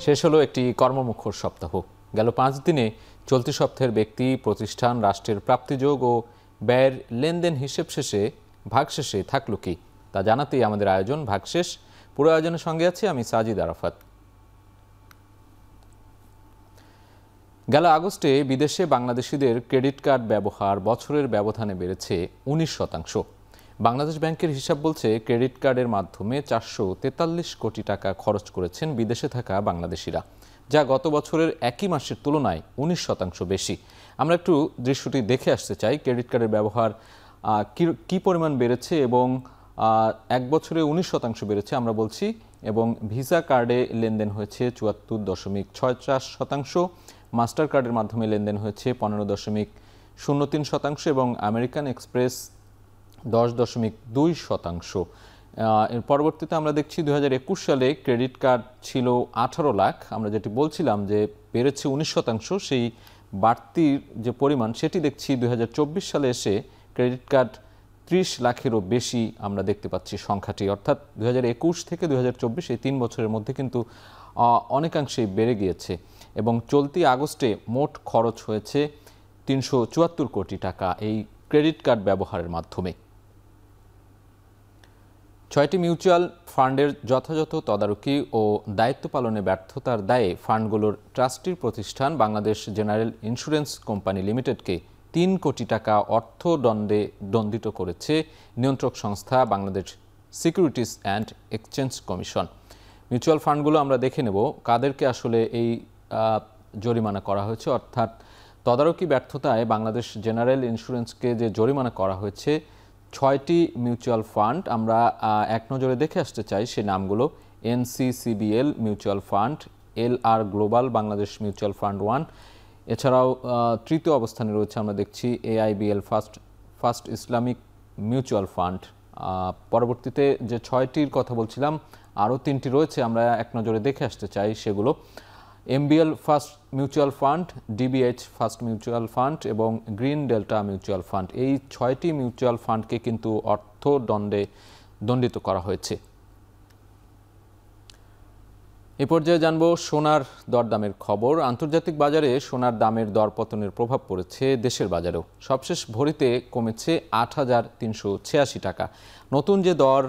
শেষ হলো একটি কর্মমুখর সপ্তাহ। গেল 5 দিনে চলতি সপ্তাহের ব্যক্তি, প্রতিষ্ঠান, রাষ্ট্রের প্রাপ্তিযোগ ও ব্যয়ের লেনদেন হিসেব শেষে ভাগশেষে থাকলো কি তা জানাতেই আমাদের আয়োজন ভাগশেষ। পুরো আয়োজনের সঙ্গে আছি আমি সাজিদ আরাফাত। গেল আগস্টে বিদেশে বাংলাদেশিদের ক্রেডিট কার্ড ব্যবহার বছরের ব্যবধানে বেড়েছে 19%। বাংলাদেশ ব্যাংকের হিসাব বলছে ক্রেডিট কার্ডের মাধ্যমে 443 কোটি টাকা খরচ করেছেন বিদেশে থাকা বাংলাদেশিরা, যা গত বছরের একই মাসের তুলনায় 19% বেশি। আমরা একটু দৃশ্যটি দেখে আসতে চাই। ক্রেডিট কার্ডের ব্যবহার কি পরিমাণ বেড়েছে এবং এক বছরে 19% বেড়েছে আমরা বলছি, এবং ভিসা কার্ডে লেনদেন হয়েছে 74.64%, মাস্টার কার্ডের মাধ্যমে লেনদেন হয়েছে 15.03% এবং আমেরিকান এক্সপ্রেস 10.2%। এর পরবর্তীতে আমরা দেখছি 2021 সালে ক্রেডিট কার্ড ছিল 18 লাখ। আমরা যেটি বলছিলাম যে বেড়েছে 19%, সেই বাড়তির যে পরিমাণ সেটি দেখছি 2024 সালে এসে ক্রেডিট কার্ড 30 লাখেরও বেশি আমরা দেখতে পাচ্ছি সংখ্যাটি। অর্থাৎ 2021 থেকে 2024 এই 3 বছরের মধ্যে কিন্তু অনেকাংশেই বেড়ে গিয়েছে এবং চলতি আগস্টে মোট খরচ হয়েছে 374 কোটি টাকা এই ক্রেডিট কার্ড ব্যবহারের মাধ্যমে। 6টি মিউচুয়াল ফান্ডের যথাযথ তদারকি ও দায়িত্ব পালনে ব্যর্থতার দায়ে ফান্ডগুলোর ট্রাস্টির প্রতিষ্ঠান বাংলাদেশ জেনারেল ইন্স্যুরেন্স কোম্পানি লিমিটেডকে 3 কোটি টাকা অর্থদণ্ডে দণ্ডিত করেছে নিয়ন্ত্রক সংস্থা Bangladesh securities and exchange commission. Mutual ফান্ডগুলো আমরা দেখে নেব কাদেরকে আসলে এই জরিমানা করা হয়েছে। অর্থাৎ তদারকি ব্যর্থতায় বাংলাদেশ জেনারেল ইন্স্যুরেন্সকে যে জরিমানা করা হয়েছে 6টি মিউচুয়াল ফান্ড আমরা এক নজরে দেখে আসতে চাই। সেই নামগুলো: NCCBL mutual fund, LR global Bangladesh mutual fund 1, এছাড়াও তৃতীয় অবস্থানে রয়েছে আমরা দেখছি AIBL first Islamic mutual fund. পরবর্তীতে যে 6টির কথা বলছিলাম আরও 3টি রয়েছে, আমরা এক নজরে দেখে আসতে চাই সেগুলো: MBL first mutual fund, DBH first mutual fund এবং গ্রিন ডেল্টা মিউচুয়াল ফান্ড। এই 6টি মিউচুয়াল ফান্ডকে কিন্তু অর্থদণ্ডে দণ্ডিত করা হয়েছে। এ পর্যায়ে জানব সোনার দরদামের খবর। আন্তর্জাতিক বাজারে সোনার দামের দরপতনের প্রভাব পড়েছে দেশের বাজারেও। সবশেষ ভরিতে কমেছে 8,386 টাকা। নতুন যে দর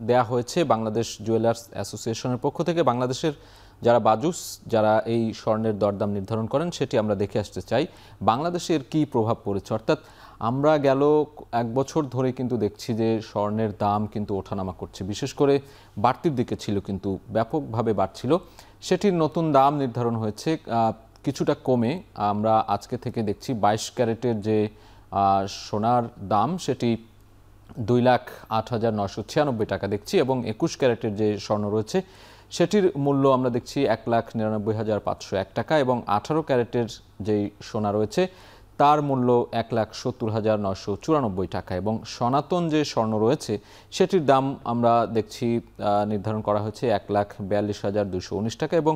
দেয়া হয়েছে বাংলাদেশ জুয়েলার্স অ্যাসোসিয়েশনের পক্ষ থেকে, বাংলাদেশের যারা বাজুস, যারা এই স্বর্ণের দরদাম নির্ধারণ করেন, সেটি আমরা দেখে আসতে চাই বাংলাদেশের কি প্রভাব পড়েছে। অর্থাৎ আমরা গেল এক বছর ধরে কিন্তু দেখছি যে স্বর্ণের দাম কিন্তু ওঠানামা করছে, বিশেষ করে বাড়তির দিকে ছিল কিন্তু ব্যাপকভাবে বাড়ছিল। সেটির নতুন দাম নির্ধারণ হয়েছে কিছুটা কমে। আমরা আজকে থেকে দেখছি 22 ক্যারেটের যে সোনার দাম সেটি 2,08,996 টাকা দেখছি, এবং 21 ক্যারেটের যে স্বর্ণ রয়েছে সেটির মূল্য আমরা দেখছি 1,99,501 টাকা, এবং 18 ক্যারেটের যেই সোনা রয়েছে তার মূল্য 1,70,994 টাকা, এবং সনাতন যে স্বর্ণ রয়েছে সেটির দাম আমরা দেখছি নির্ধারণ করা হয়েছে 1,42,219 টাকা, এবং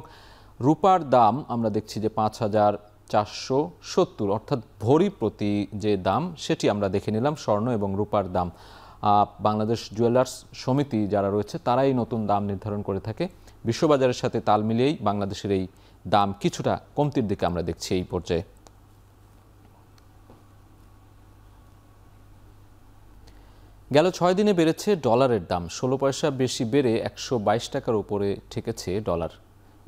রূপার দাম আমরা দেখছি যে 5,470, অর্থাৎ ভরি প্রতি যে দাম সেটি আমরা দেখে নিলাম স্বর্ণ এবং রূপার দাম। বাংলাদেশ জুয়েলার্স সমিতি যারা রয়েছে তারাই নতুন দাম নির্ধারণ করে থাকে। বিশ্ববাজারের সাথে তাল মিলিয়েই বাংলাদেশের এই দাম কিছুটা কমতির দিকে আমরা দেখছি এই পর্যায়ে। গেল 6 দিনে বেড়েছে ডলারের দাম। 16 পয়সা বেশি বেড়ে 122 টাকার উপরে ঠেকেছে ডলার।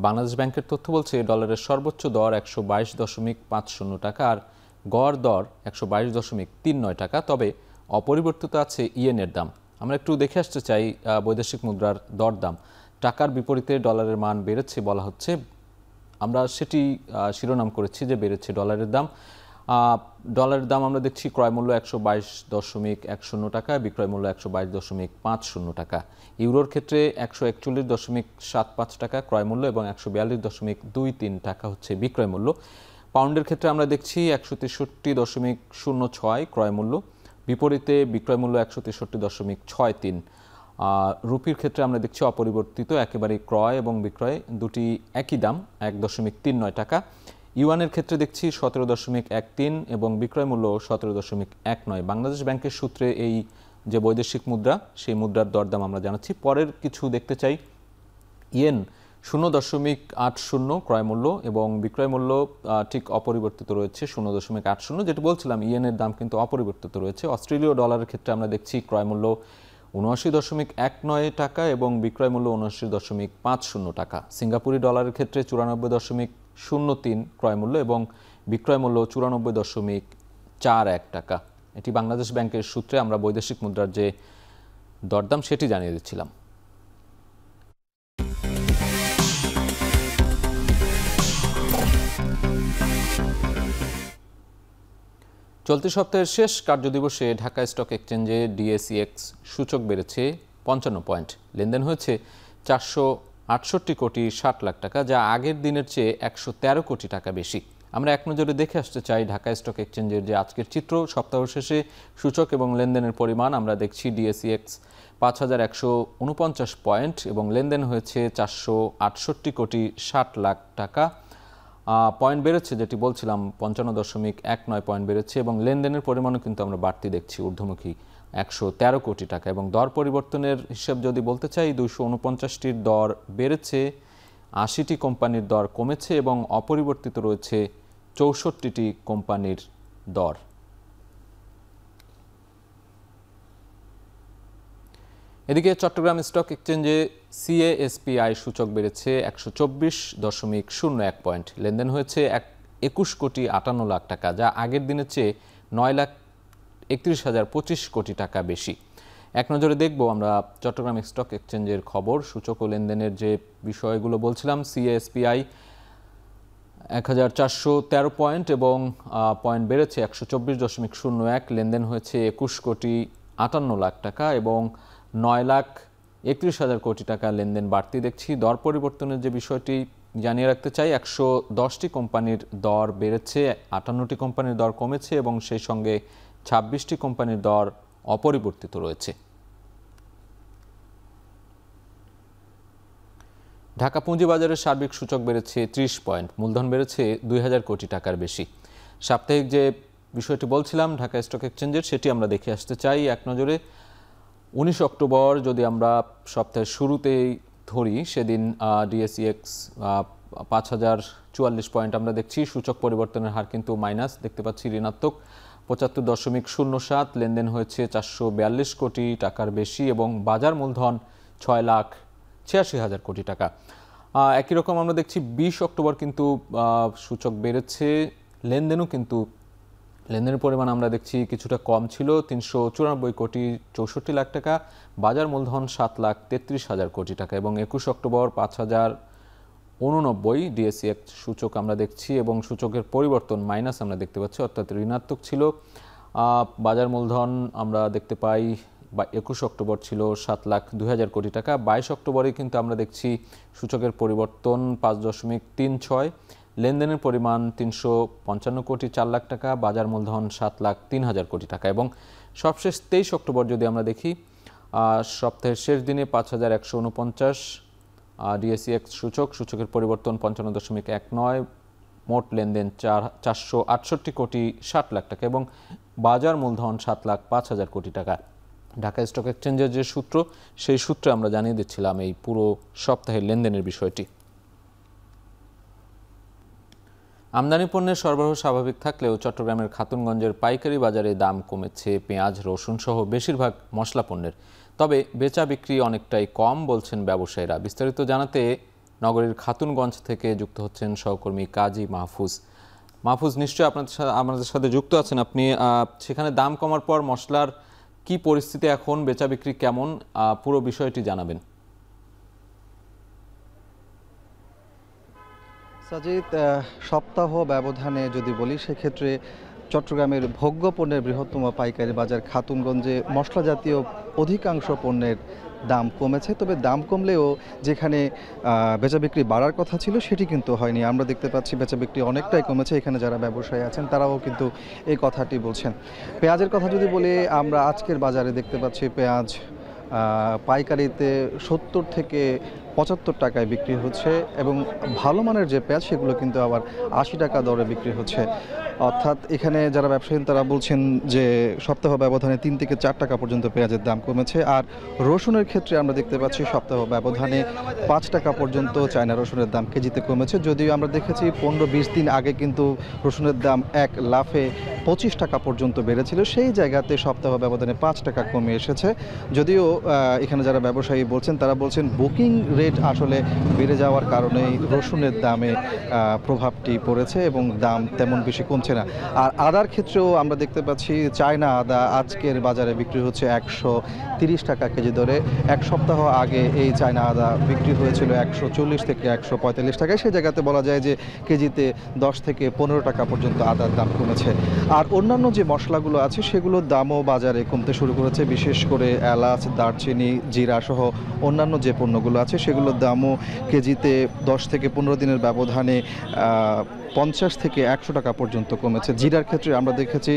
বাংলাদেশ ব্যাংকের তথ্য বলছে ডলারের সর্বোচ্চ দর 122.50 টাকা আর গড় দর 122.39 টাকা। তবে অপরিবর্তিত আছে ইয়েনের দাম। আমরা একটু দেখে আসতে চাই বৈদেশিক মুদ্রার দরদাম। টাকার বিপরীতে ডলারের মান বেড়েছে বলা হচ্ছে, আমরা সেটি শিরোনাম করেছি যে বেড়েছে ডলারের দাম। ডলারের দাম আমরা দেখছি ক্রয় মূল্য 122.10 টাকা, বিক্রয় মূল্য 122.50 টাকা। ইউরোর ক্ষেত্রে 141.75 টাকা ক্রয় মূল্য এবং 142.23 টাকা হচ্ছে বিক্রয় মূল্য। পাউন্ডের ক্ষেত্রে আমরা দেখছি 163.06 ক্রয় মূল্য, বিপরীতে বিক্রয় মূল্য 163.63। রুপির ক্ষেত্রে আমরা দেখছি অপরিবর্তিত, একেবারে ক্রয় এবং বিক্রয় দুটি একই দাম 1.39 টাকা। ইউয়ানের ক্ষেত্রে দেখছি 17.13 এবং বিক্রয় মূল্য 17.19। বাংলাদেশ ব্যাংকের সূত্রে এই যে বৈদেশিক মুদ্রা সেই মুদ্রার দরদাম আমরা জানাচ্ছি। পরের কিছু দেখতে চাই। ইয়েন 0.80 ক্রয় মূল্য এবং বিক্রয় মূল্য ঠিক অপরিবর্তিত রয়েছে 0.80। যেটা বলছিলাম ইয়েনের দাম কিন্তু অপরিবর্তিত রয়েছে। অস্ট্রেলীয় ডলারের ক্ষেত্রে আমরা দেখছি ক্রয় মূল্য 79.19 টাকা এবং বিক্রয় মূল্য 79.50 টাকা। সিঙ্গাপুরি ডলারের ক্ষেত্রে 94.03 ক্রয় মূল্য এবং বিক্রয় মূল্য 94.41 টাকা। এটি বাংলাদেশ ব্যাংকের সূত্রে আমরা বৈদেশিক মুদ্রার যে দরদাম সেটি জানিয়ে দিচ্ছিলাম। চলতি সপ্তাহের শেষ কার্যদিবসে ঢাকা স্টক এক্সচেঞ্জে ডিএসইএক্স সূচক বেড়েছে 55 পয়েন্ট। লেনদেন হয়েছে 468.60 টাকা, যা আগের দিনের চেয়ে 113 কোটি টাকা বেশি। আমরা এক নজরে দেখে আসতে চাই ঢাকা স্টক এক্সচেঞ্জের যে আজকের চিত্র। সপ্তাহ শেষে সূচক এবং লেনদেনের পরিমাণ আমরা দেখছি ডিএসইএক্স 5149 পয়েন্ট এবং লেনদেন হয়েছে 468.60 টাকা। পয়েন্ট বেড়েছে, যেটি বলছিলাম 55.19 পয়েন্ট বেড়েছে এবং লেনদেনের পরিমাণও কিন্তু আমরা বাড়তি দেখছি, ঊর্ধ্বমুখী 113 কোটি টাকা। এবং দর পরিবর্তনের হিসাব যদি বলতে চাই, 249টির দর বেড়েছে, 80টি কোম্পানির দর কমেছে এবং অপরিবর্তিত রয়েছে 64টি কোম্পানির দর। এদিকে চট্টগ্রাম স্টক এক্সচেঞ্জে সিএএসপিআই সূচক বেড়েছে 124.01 পয়েন্ট। লেনদেন হয়েছে 21.58 টাকা, যা আগের দিনের চেয়ে 9,31,025 কোটি টাকা বেশি। এক নজরে দেখব আমরা চট্টগ্রাম স্টক এক্সচেঞ্জের খবর, সূচক ও লেনদেনের যে বিষয়গুলো বলছিলাম। সিএএসপিআই 1413 পয়েন্ট এবং পয়েন্ট বেড়েছে 124.01। লেনদেন হয়েছে 21,58 টাকা এবং 9,31,000 কোটি টাকা লেনদেন বাড়তি দেখছি। দর পরিবর্তনের যে বিষয়টি জানিয়ে রাখতে চাই, 110টি কোম্পানির দর বেড়েছে, 58টি কোম্পানির দর কমেছে এবং সেই সঙ্গে 26টি কোম্পানির দর অপরিবর্তিত রয়েছে। ঢাকা পুঁজিবাজারের সার্বিক সূচক বেড়েছে 30 পয়েন্ট, মূলধন বেড়েছে 2000 কোটি টাকার বেশি। সাপ্তাহিক যে বিষয়টি বলছিলাম ঢাকা স্টক এক্সচেঞ্জের, সেটি আমরা দেখে আসতে চাই এক নজরে। 19 অক্টোবর যদি আমরা সপ্তাহের শুরুতেই ধরি, সেদিন ডিএসইএক্স 5044 পয়েন্ট আমরা দেখছি। সূচক পরিবর্তনের হার কিন্তু মাইনাস দেখতে পাচ্ছি, ঋণাত্মক 75.07। লেনদেন হয়েছে 442 কোটি টাকার বেশি এবং বাজার মূলধন 6,86,000 কোটি টাকা। একই রকম আমরা দেখছি 20 অক্টোবর কিন্তু সূচক বেড়েছে, লেনদেনও কিন্তু লেনদেনের পরিমাণ আমরা দেখছি কিছুটা কম ছিল, 394.64 টাকা। বাজার মূলধন 7,33,000 কোটি টাকা এবং 21 অক্টোবর 5,089 ডিএসইএক্স সূচক আমরা দেখছি এবং সূচকের পরিবর্তন মাইনাস আমরা দেখতে পাচ্ছি, অর্থাৎ ঋণাত্মক ছিল। বাজার মূলধন আমরা দেখতে পাই 21 অক্টোবর ছিল 7,02,000 কোটি টাকা। 22 অক্টোবরে কিন্তু আমরা দেখছি সূচকের পরিবর্তন 5.36। লেনদেনের পরিমাণ 355 কোটি 4 লাখ টাকা, বাজার মূলধন 7,03,000 কোটি টাকা এবং সবশেষ 23 অক্টোবর যদি আমরা দেখি, সপ্তাহের শেষ দিনে 5,149 ডিএসইএক্স সূচকের পরিবর্তন 55.19, মোট লেনদেন 468 কোটি 60 লাখ টাকা এবং বাজার মূলধন 7,05,000 কোটি টাকা। ঢাকা স্টক এক্সচেঞ্জের যে সূত্র, সেই সূত্রে আমরা জানিয়ে দিচ্ছিলাম এই পুরো সপ্তাহের লেনদেনের বিষয়টি। আমদানি পণ্যের সরবরাহ স্বাভাবিক থাকলেও চট্টগ্রামের খাতুনগঞ্জের পাইকারি বাজারে দাম কমেছে পেঁয়াজ, রসুন সহ বেশিরভাগ মশলা পণ্যের। তবে বেচা বিক্রি অনেকটাই কম বলছেন ব্যবসায়ীরা। বিস্তারিত জানাতে নগরীর খাতুনগঞ্জ থেকে যুক্ত হচ্ছেন সহকর্মী কাজী মাহফুজ। মাহফুজ, নিশ্চয়ই আমাদের সাথে যুক্ত আছেন আপনি। সেখানে দাম কমার পর মশলার কি পরিস্থিতি এখন, বেচা বিক্রি কেমন, পুরো বিষয়টি জানাবেন। সাজিদ, সপ্তাহ ব্যবধানে যদি বলি সেক্ষেত্রে চট্টগ্রামের ভোগ্য পণ্যের বৃহত্তম পাইকারি বাজার খাতুনগঞ্জে মশলা জাতীয় অধিকাংশ পণ্যের দাম কমেছে। তবে দাম কমলেও যেখানে বেচাবিক্রি বাড়ার কথা ছিল সেটি কিন্তু হয়নি। আমরা দেখতে পাচ্ছি বেচাবিক্রি অনেকটাই কমেছে। এখানে যারা ব্যবসায়ী আছেন তারাও কিন্তু এই কথাটি বলছেন। পেঁয়াজের কথা যদি বলি, আমরা আজকের বাজারে দেখতে পাচ্ছি পেঁয়াজ পাইকারিতে 70 থেকে 75 টাকায় বিক্রি হচ্ছে এবং ভালো মানের যে পেঁয়াজ সেগুলো কিন্তু আবার 80 টাকা দরে বিক্রি হচ্ছে। অর্থাৎ এখানে যারা ব্যবসায়ী তারা বলছেন যে সপ্তাহ ব্যবধানে 3 থেকে 4 টাকা পর্যন্ত পেঁয়াজের দাম কমেছে। আর রসুনের ক্ষেত্রে আমরা দেখতে পাচ্ছি সপ্তাহ ব্যবধানে 5 টাকা পর্যন্ত চায়না রসুনের দাম কেজিতে কমেছে। যদিও আমরা দেখেছি 15-20 দিন আগে কিন্তু রসুনের দাম এক লাফে 25 টাকা পর্যন্ত বেড়েছিল, সেই জায়গাতে সপ্তাহ ব্যবধানে 5 টাকা কমে এসেছে। যদিও এখানে যারা ব্যবসায়ী বলছেন তারা বলছেন বুকিং রেট আসলে বেড়ে যাওয়ার কারণেই রসুনের দামে প্রভাবটি পড়েছে এবং দাম তেমন বেশি কমছে না। আর আদার ক্ষেত্রেও আমরা দেখতে পাচ্ছি চায়না আদা আজকের বাজারে বিক্রি হচ্ছে 130 টাকা কেজি দরে। এক সপ্তাহ আগে এই চায়না আদা বিক্রি হয়েছিল 140 থেকে 145 টাকায়। সেই জায়গাতে বলা যায় যে কেজিতে 10 থেকে 15 টাকা পর্যন্ত আদার দাম কমেছে। আর অন্যান্য যে মশলাগুলো আছে সেগুলোর দামও বাজারে কমতে শুরু করেছে, বিশেষ করে এলাচ, দারচিনি, জিরা সহ অন্যান্য যে পণ্যগুলো আছে সেগুলোর দামও কেজিতে 10 থেকে 15 দিনের ব্যবধানে 50 থেকে 100 টাকা পর্যন্ত কমেছে। জিরার ক্ষেত্রে আমরা দেখেছি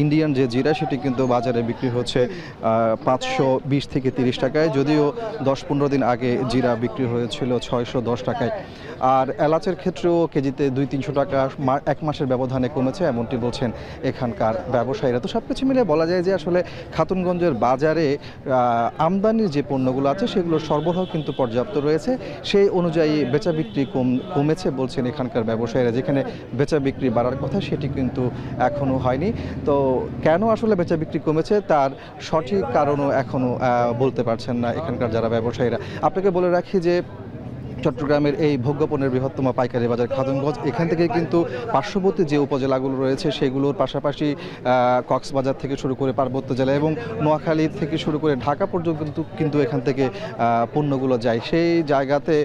ইন্ডিয়ান যে জিরা সেটি কিন্তু বাজারে বিক্রি হচ্ছে 520 থেকে 30 টাকায়, যদিও 10-15 দিন আগে জিরা বিক্রি হয়েছিল 610 টাকায়। আর এলাচের ক্ষেত্রেও কেজিতে 200-300 টাকা এক মাসের ব্যবধানে কমেছে, এমনটি বলছেন এখানকার ব্যবসায়ীরা। তো সব কিছু মিলে বলা যায় যে আসলে খাতুনগঞ্জের বাজারে আমদানির যে পণ্যগুলো আছে সেগুলোর সরবরাহ কিন্তু পর্যাপ্ত রয়েছে, সেই অনুযায়ী বেচা বিক্রি কমেছে বলছেন এখানকার ব্যবসায়ীরা। যেখানে বেচা বিক্রি বাড়ার কথা সেটি কিন্তু এখনো হয়নি। তো কেন আসলে বেচা বিক্রি কমেছে তার সঠিক কারণও এখনো বলতে পারছেন না এখানকার যারা ব্যবসায়ীরা। আপনাকে বলে রাখি যে চট্টগ্রামের এই ভোগ্যপণ্যের বৃহত্তম পাইকারি বাজার খাতুনগঞ্জ, এখান থেকে কিন্তু পার্শ্ববর্তী যে উপজেলাগুলো রয়েছে সেগুলোর পাশাপাশি কক্সবাজার থেকে শুরু করে পার্বত্য জেলা এবং নোয়াখালী থেকে শুরু করে ঢাকা পর্যন্ত কিন্তু এখান থেকে পণ্যগুলো যায়। সেই জায়গাতে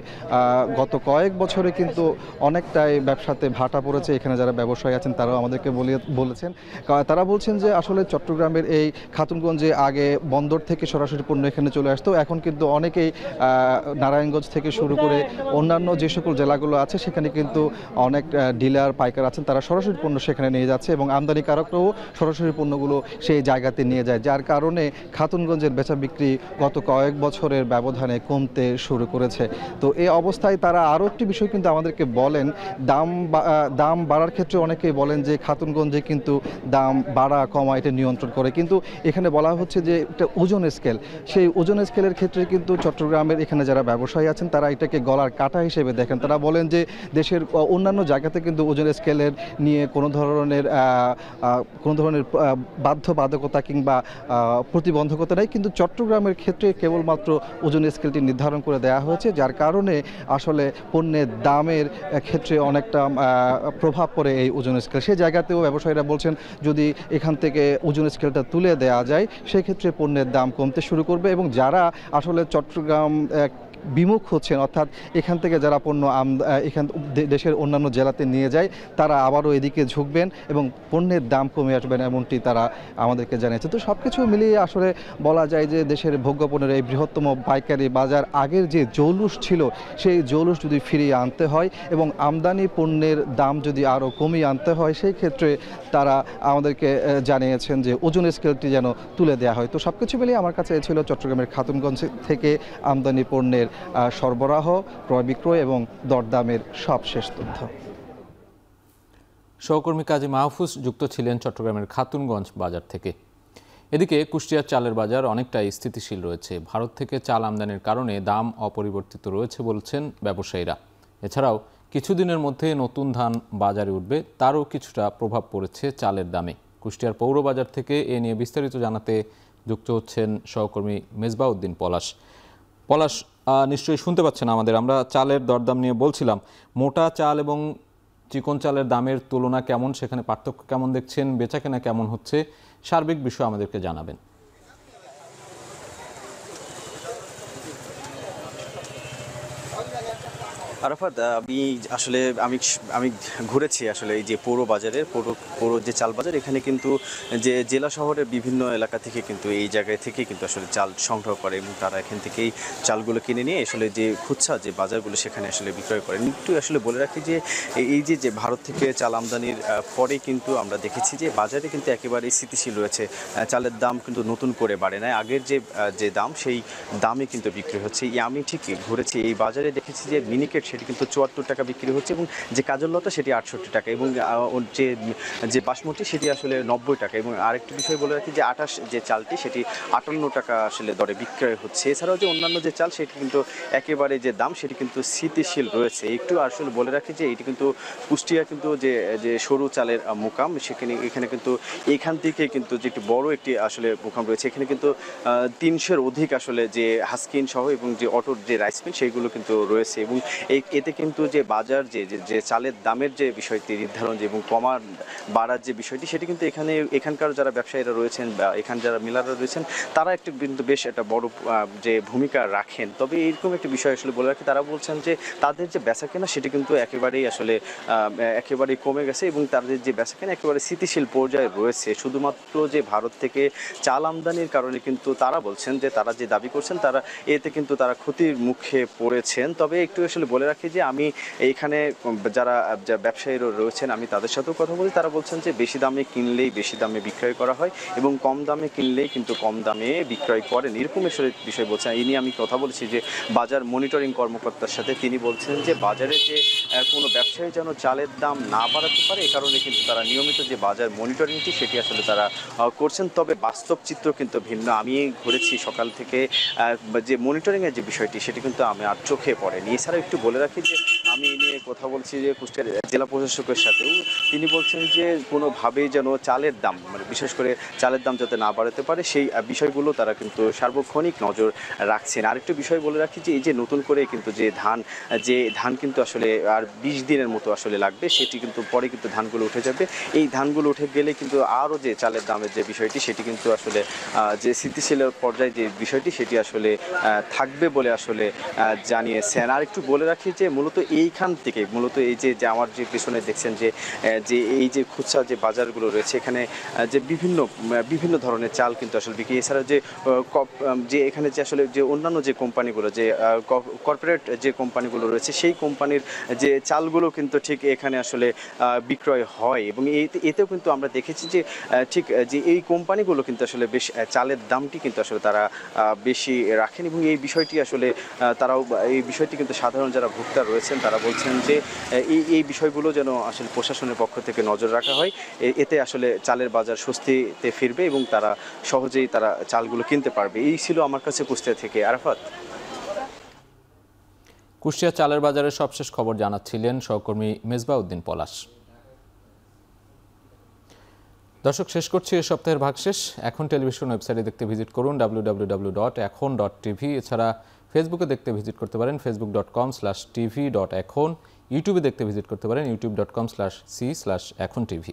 গত কয়েক বছরে কিন্তু অনেকটাই ব্যবসাতে ভাটা পড়েছে। এখানে যারা ব্যবসায়ী আছেন তারাও আমাদেরকে বলেছেন, তারা বলছেন যে আসলে চট্টগ্রামের এই খাতুনগঞ্জে আগে বন্দর থেকে সরাসরি পণ্য এখানে চলে আসতো, এখন কিন্তু অনেকেই নারায়ণগঞ্জ থেকে শুরু করে অন্যান্য যে সকল জেলাগুলো আছে সেখানে কিন্তু অনেক ডিলার পাইকার আছেন, তারা সরাসরি পণ্য সেখানে নিয়ে যাচ্ছে এবং আমদানিকারকরাও সরাসরি পণ্যগুলো সেই জায়গাতে নিয়ে যায়, যার কারণে খাতুনগঞ্জের বেচা বিক্রি গত কয়েক বছরের ব্যবধানে কমতে শুরু করেছে। তো এই অবস্থায় তারা আরও একটি বিষয় কিন্তু আমাদেরকে বলেন, দাম বাড়ার ক্ষেত্রে অনেকেই বলেন যে খাতুনগঞ্জে কিন্তু দাম বাড়া কমা এটা নিয়ন্ত্রণ করে, কিন্তু এখানে বলা হচ্ছে যে একটা ওজনের স্কেল, সেই ওজনের স্কেলের ক্ষেত্রে কিন্তু চট্টগ্রামের এখানে যারা ব্যবসায়ী আছেন তারা এটাকে গলার কাটা হিসেবে দেখেন। তারা বলেন যে দেশের অন্যান্য জায়গাতে কিন্তু ওজনের স্কেলের নিয়ে কোনো ধরনের বাধ্যবাধকতা কিংবা প্রতিবন্ধকতা নেই, কিন্তু চট্টগ্রামের ক্ষেত্রে কেবলমাত্র ওজনের স্কেলটি নির্ধারণ করে দেওয়া হয়েছে, যার কারণে আসলে পণ্যের দামের ক্ষেত্রে অনেকটা প্রভাব পড়ে এই ওজনের স্কেল। সেই জায়গাতেও ব্যবসায়ীরা বলছেন যদি এখান থেকে ওজনের স্কেলটা তুলে দেওয়া যায় সেক্ষেত্রে পণ্যের দাম কমতে শুরু করবে এবং যারা আসলে চট্টগ্রাম বিমুখ হচ্ছেন, অর্থাৎ এখান থেকে যারা পণ্য দেশের অন্যান্য জেলাতে নিয়ে যায় তারা আবারও এদিকে ঝুঁকবেন এবং পণ্যের দাম কমে আসবেন, এমনটি তারা আমাদেরকে জানিয়েছে। তো সব কিছু মিলিয়ে আসলে বলা যায় যে দেশের ভোগ্যপণ্যের এই বৃহত্তম পাইকারি বাজার আগের যে জৌলুস ছিল সেই জৌলুস যদি ফিরিয়ে আনতে হয় এবং আমদানি পণ্যের দাম যদি আরও কমিয়ে আনতে হয় সেই ক্ষেত্রে তারা আমাদেরকে জানিয়েছেন যে ওজনের স্কেলটি যেন তুলে দেওয়া হয়। তো সব কিছু মিলিয়ে আমার কাছে ছিল চট্টগ্রামের খাতুনগঞ্জ থেকে আমদানি পণ্যের সরবরাহ, ক্রয় বিক্রয় এবং দরদামের সবশেষ তথ্য। সহকর্মী কাজী মাহফুজ যুক্ত ছিলেন চট্টগ্রামের খাতুনগঞ্জ বাজার থেকে। এদিকে কুষ্টিয়ার চালের বাজার অনেকটাই স্থিতিশীল রয়েছে। ভারত থেকে চাল আমদানির কারণে দাম অপরিবর্তিত রয়েছে বলছেন ব্যবসায়ীরা। এছাড়াও কিছুদিনের মধ্যে নতুন ধান বাজারে উঠবে, তারও কিছুটা প্রভাব পড়েছে চালের দামে। কুষ্টিয়ার পৌর বাজার থেকে এ নিয়ে বিস্তারিত জানাতে যুক্ত হচ্ছেন সহকর্মী মেজবাউদ্দিন পলাশ। নিশ্চয়ই শুনতে পাচ্ছেন আমাদের, আমরা চালের দরদাম নিয়ে বলছিলাম। মোটা চাল এবং চিকন চালের দামের তুলনা কেমন, সেখানে পার্থক্য কেমন দেখছেন, বেচাকেনা কেমন হচ্ছে, সার্বিক বিষয় আমাদেরকে জানাবেন। আরাফাত, আমি আমি ঘুরেছি আসলে এই যে পৌর বাজারের পৌর যে চাল বাজার, এখানে কিন্তু যে জেলা শহরের বিভিন্ন এলাকা থেকে কিন্তু এই জায়গায় থেকে কিন্তু আসলে চাল সংগ্রহ করে এবং তারা এখান থেকেই চালগুলো কিনে নিয়ে আসলে যে খুচরা যে বাজারগুলো সেখানে আসলে বিক্রয় করে। একটু আসলে বলে রাখি যে এই যে ভারত থেকে চাল আমদানির পরে কিন্তু আমরা দেখেছি যে বাজারে কিন্তু একেবারেই স্থিতিশীল রয়েছে। চালের দাম কিন্তু নতুন করে বাড়ে নাই, আগের যে দাম সেই দামে কিন্তু বিক্রি হচ্ছে। আমি ঠিক ঘুরেছি এই বাজারে, দেখেছি যে মিনিকেট সেটি কিন্তু ৭৪ টাকা বিক্রি হচ্ছে এবং যে কাজল লতা সেটি ৬৮ টাকা এবং যে বাসমতি সেটি আসলে ৯০ টাকা। এবং আরেকটি বিষয় বলে রাখি যে আটাশ যে চালটি সেটি ৫৮ টাকা আসলে দরে বিক্রয় হচ্ছে। এছাড়াও যে অন্যান্য যে চাল সেটি কিন্তু একেবারে যে দাম সেটি কিন্তু স্থিতিশীল রয়েছে। একটু আসলে বলে রাখি যে এটি কিন্তু কুষ্টিয়া কিন্তু যে সরু চালের মুকাম, এখানে কিন্তু এখান থেকে কিন্তু যে একটি বড় একটি আসলে মুকাম রয়েছে, এখানে কিন্তু ৩০০-এর অধিক আসলে যে হাস্কিন সহ এবং যে অটোর যে রাইস মিল সেইগুলো কিন্তু রয়েছে। এবং এতে কিন্তু যে বাজার যে চালের দামের যে বিষয়টি নির্ধারণ এবং কমার বাড়ার যে বিষয়টি সেটি কিন্তু এখানকার যারা ব্যবসায়ীরা রয়েছেন বা এখান যারা মিলাররা রয়েছেন তারা কিন্তু বেশ একটা বড় যে ভূমিকা রাখেন। তবে এইরকম একটি বিষয় আসলে বলে রাখি, তারা বলছেন যে তাদের যে বেচাকেনা সেটি কিন্তু একেবারেই কমে গেছে এবং তাদের যে বেচাকেনা একেবারে স্থিতিশীল পর্যায়ে রয়েছে। শুধুমাত্র যে ভারত থেকে চাল আমদানির কারণে কিন্তু তারা বলছেন যে তারা যে দাবি করছেন তারা এতে কিন্তু তারা ক্ষতির মুখে পড়েছেন। তবে একটু আসলে বলে রাখি যে আমি এইখানে যারা ব্যবসায়ীরা রয়েছেন আমি তাদের সাথেও কথা বলি, তারা বলছেন যে বেশি দামে কিনলেই বেশি দামে বিক্রয় করা হয় এবং কম দামে কিনলেই কিন্তু কম দামে বিক্রয় করেন, এরকম বিষয় বলছেন। এই নিয়ে আমি কথা বলেছি যে বাজার মনিটরিং কর্মকর্তার সাথে, তিনি বলছেন যে বাজারে যে কোনো ব্যবসায়ী যেন চালের দাম না বাড়াতে পারে এ কারণে কিন্তু তারা নিয়মিত যে বাজার মনিটরিংটি সেটি আসলে তারা করছেন। তবে বাস্তব চিত্র কিন্তু ভিন্ন। আমি ঘুরেছি সকাল থেকে, যে মনিটরিংয়ের যে বিষয়টি সেটি কিন্তু আমি আর চোখে পড়েনি। এছাড়া একটু বলে রাখি যে আমি এ নিয়ে কথা বলছি যে কুষ্টিয়ার জেলা প্রশাসকের সাথেও, তিনি বলছেন যে কোনোভাবেই যেন চালের দাম বিশেষ করে চালের দাম যাতে না বাড়াতে পারে সেই বিষয়গুলো তারা কিন্তু সার্বক্ষণিক নজর রাখছেন। আরেকটু বিষয় বলে রাখি যে এই যে নতুন করে কিন্তু যে ধান কিন্তু আসলে আর ২০ দিনের মতো আসলে লাগবে, সেটি কিন্তু পরে কিন্তু ধানগুলো উঠে যাবে। এই ধানগুলো উঠে গেলে কিন্তু আরও যে চালের দামের যে বিষয়টি সেটি কিন্তু আসলে যে স্থিতিশীল পর্যায়ে যে বিষয়টি সেটি আসলে থাকবে বলে আসলে জানিয়েছেন। আর একটু বলে রাখি যে মূলত এইখান থেকে এই যে আমার যে পিছনে দেখছেন যে এই যে খুচরা যে বাজারগুলো রয়েছে এখানে যে বিভিন্ন ধরনের চাল কিন্তু আসলে বিক্রি। এছাড়া যে এখানে যে আসলে যে অন্যান্য যে কোম্পানিগুলো যে কর্পোরেট যে কোম্পানিগুলো রয়েছে সেই কোম্পানির যে চালগুলো কিন্তু ঠিক এখানে আসলে বিক্রয় হয় এবং এতেও কিন্তু আমরা দেখেছি যে ঠিক যে এই কোম্পানিগুলো কিন্তু আসলে বেশ চালের দামটি কিন্তু আসলে তারা বেশি রাখেন এবং এই বিষয়টি আসলে এই বিষয়টি কিন্তু সাধারণ যারা ভোক্তা রয়েছেন তারা বলছেন যে এই বিষয়গুলো যেন আসলে প্রশাসনের পক্ষ থেকে নজর রাখা হয়, এতে আসলে চালের বাজার স্বস্তিতে ফিরবে এবং তারা সহজেই চালগুলো কিনতে পারবে। এই ছিল আমার কাছে কুষ্টিয়া থেকে। আরাফাত। কুষ্টিয়া চালের বাজারের সবশেষ খবর জানাচ্ছিলেন সহকর্মী মেজবাউদ্দিন পলাশ। দর্শক, শেষ করছি এ সপ্তাহের ভাগশেষ। এখন টেলিভিশন ওয়েবসাইটে দেখতে ভিজিট করুন www.ekhon.tv। এছাড়া ফেসবুকে দেখতে ভিজিট করতে পারেন facebook.com/tv.ekhon। ইউটিউবে দেখতে ভিজিট করতে পারেন youtube.com/c/ekhon tv।